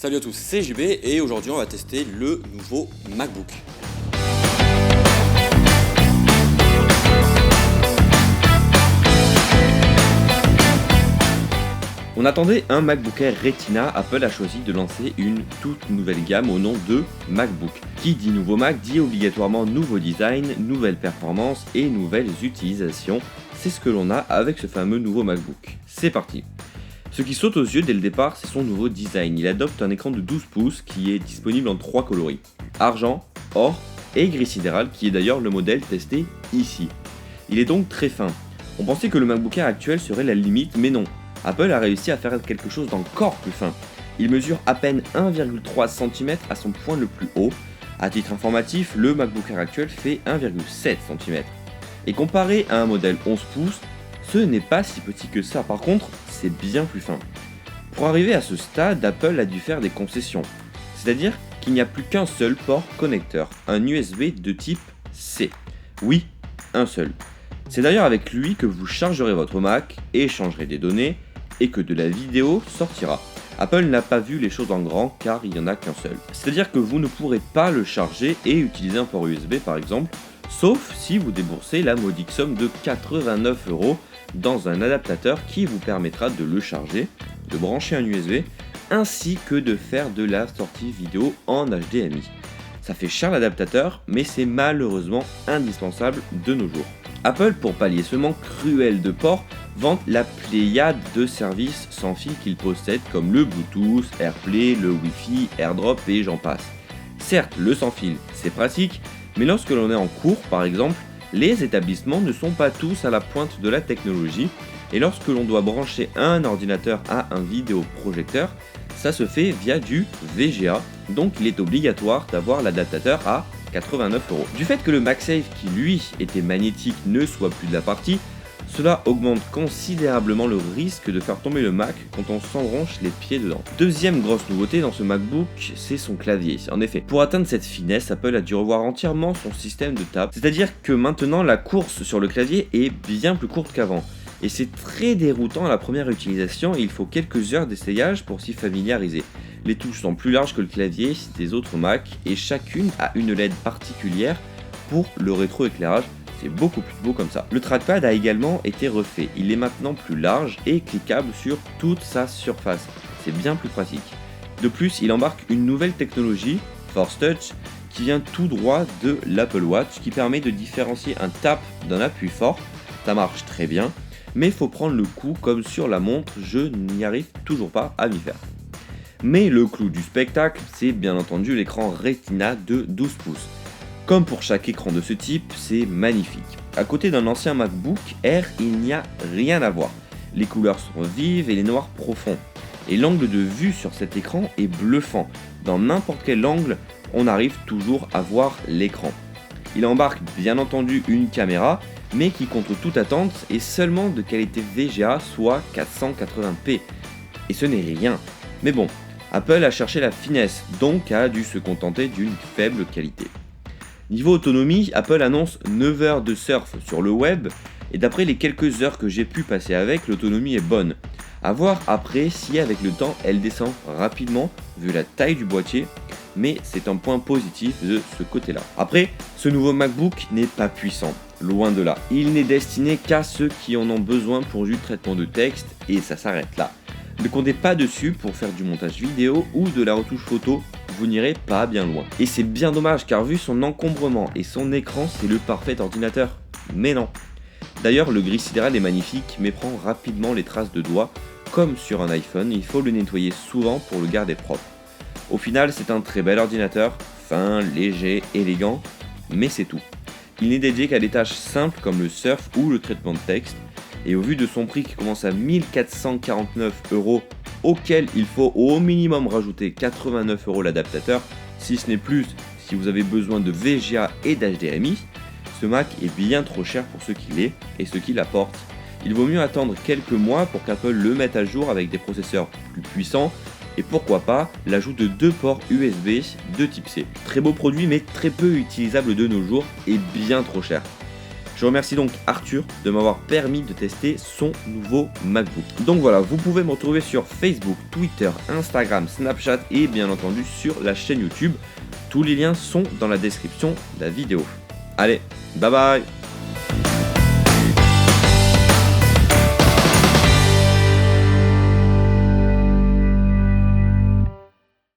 Salut à tous, c'est JB et aujourd'hui on va tester le nouveau MacBook. On attendait un MacBook Air Retina, Apple a choisi de lancer une toute nouvelle gamme au nom de MacBook. Qui dit nouveau Mac dit obligatoirement nouveau design, nouvelles performances et nouvelles utilisations. C'est ce que l'on a avec ce fameux nouveau MacBook. C'est parti. Ce qui saute aux yeux dès le départ, c'est son nouveau design. Il adopte un écran de 12 pouces qui est disponible en 3 coloris. Argent, or et gris sidéral, qui est d'ailleurs le modèle testé ici. Il est donc très fin. On pensait que le MacBook Air actuel serait la limite, mais non. Apple a réussi à faire quelque chose d'encore plus fin. Il mesure à peine 1,3 cm à son point le plus haut. À titre informatif, le MacBook Air actuel fait 1,7 cm. Et comparé à un modèle 11 pouces, ce n'est pas si petit que ça. Par contre, c'est bien plus fin. Pour arriver à ce stade, Apple a dû faire des concessions. C'est-à-dire qu'il n'y a plus qu'un seul port connecteur, un USB de type C. Oui, un seul. C'est d'ailleurs avec lui que vous chargerez votre Mac, échangerez des données et que de la vidéo sortira. Apple n'a pas vu les choses en grand car il n'y en a qu'un seul. C'est-à-dire que vous ne pourrez pas le charger et utiliser un port USB par exemple, sauf si vous déboursez la modique somme de 89€ dans un adaptateur qui vous permettra de le charger, de brancher un USB, ainsi que de faire de la sortie vidéo en HDMI. Ça fait cher l'adaptateur, mais c'est malheureusement indispensable de nos jours. Apple, pour pallier ce manque cruel de ports, vante la pléiade de services sans fil qu'il possède comme le Bluetooth, AirPlay, le Wi-Fi, AirDrop et j'en passe. Certes, le sans fil, c'est pratique, mais lorsque l'on est en cours, par exemple, les établissements ne sont pas tous à la pointe de la technologie, et lorsque l'on doit brancher un ordinateur à un vidéoprojecteur, ça se fait via du VGA, donc il est obligatoire d'avoir l'adaptateur à 89€. Du fait que le MagSafe qui lui était magnétique ne soit plus de la partie, cela augmente considérablement le risque de faire tomber le Mac quand on s'enronche les pieds dedans. Deuxième grosse nouveauté dans ce MacBook, c'est son clavier. En effet, pour atteindre cette finesse, Apple a dû revoir entièrement son système de table. C'est-à-dire que maintenant la course sur le clavier est bien plus courte qu'avant. Et c'est très déroutant à la première utilisation et il faut quelques heures d'essayage pour s'y familiariser. Les touches sont plus larges que le clavier des autres Mac et chacune a une LED particulière pour le rétroéclairage. C'est beaucoup plus beau comme ça. Le trackpad a également été refait. Il est maintenant plus large et cliquable sur toute sa surface. C'est bien plus pratique. De plus, il embarque une nouvelle technologie, Force Touch, qui vient tout droit de l'Apple Watch, qui permet de différencier un tap d'un appui fort. Ça marche très bien, mais il faut prendre le coup comme sur la montre, je n'y arrive toujours pas à m'y faire. Mais le clou du spectacle, c'est bien entendu l'écran Retina de 12 pouces. Comme pour chaque écran de ce type, c'est magnifique. À côté d'un ancien MacBook Air, il n'y a rien à voir. Les couleurs sont vives et les noirs profonds. Et l'angle de vue sur cet écran est bluffant. Dans n'importe quel angle, on arrive toujours à voir l'écran. Il embarque bien entendu une caméra, mais qui contre toute attente est seulement de qualité VGA, soit 480p. Et ce n'est rien. Mais bon, Apple a cherché la finesse, donc a dû se contenter d'une faible qualité. Niveau autonomie, Apple annonce 9 heures de surf sur le web, et d'après les quelques heures que j'ai pu passer avec, l'autonomie est bonne. A voir après si avec le temps elle descend rapidement, vu la taille du boîtier, mais c'est un point positif de ce côté-là. Après, ce nouveau MacBook n'est pas puissant, loin de là. Il n'est destiné qu'à ceux qui en ont besoin pour du traitement de texte, et ça s'arrête là. Ne comptez pas dessus pour faire du montage vidéo ou de la retouche photo, vous n'irez pas bien loin. Et c'est bien dommage car vu son encombrement et son écran, c'est le parfait ordinateur. Mais non. D'ailleurs, le gris sidéral est magnifique mais prend rapidement les traces de doigts. Comme sur un iPhone, il faut le nettoyer souvent pour le garder propre. Au final, c'est un très bel ordinateur, fin, léger, élégant, mais c'est tout. Il n'est dédié qu'à des tâches simples comme le surf ou le traitement de texte. Et au vu de son prix qui commence à 1449€, auquel il faut au minimum rajouter 89€ l'adaptateur, si ce n'est plus si vous avez besoin de VGA et d'HDMI, ce Mac est bien trop cher pour ce qu'il est et ce qu'il apporte. Il vaut mieux attendre quelques mois pour qu'Apple le mette à jour avec des processeurs plus puissants et pourquoi pas l'ajout de 2 ports USB de type C. Très beau produit mais très peu utilisable de nos jours et bien trop cher. Je remercie donc Arthur de m'avoir permis de tester son nouveau MacBook. Donc voilà, vous pouvez me retrouver sur Facebook, Twitter, Instagram, Snapchat et bien entendu sur la chaîne YouTube. Tous les liens sont dans la description de la vidéo. Allez, bye bye!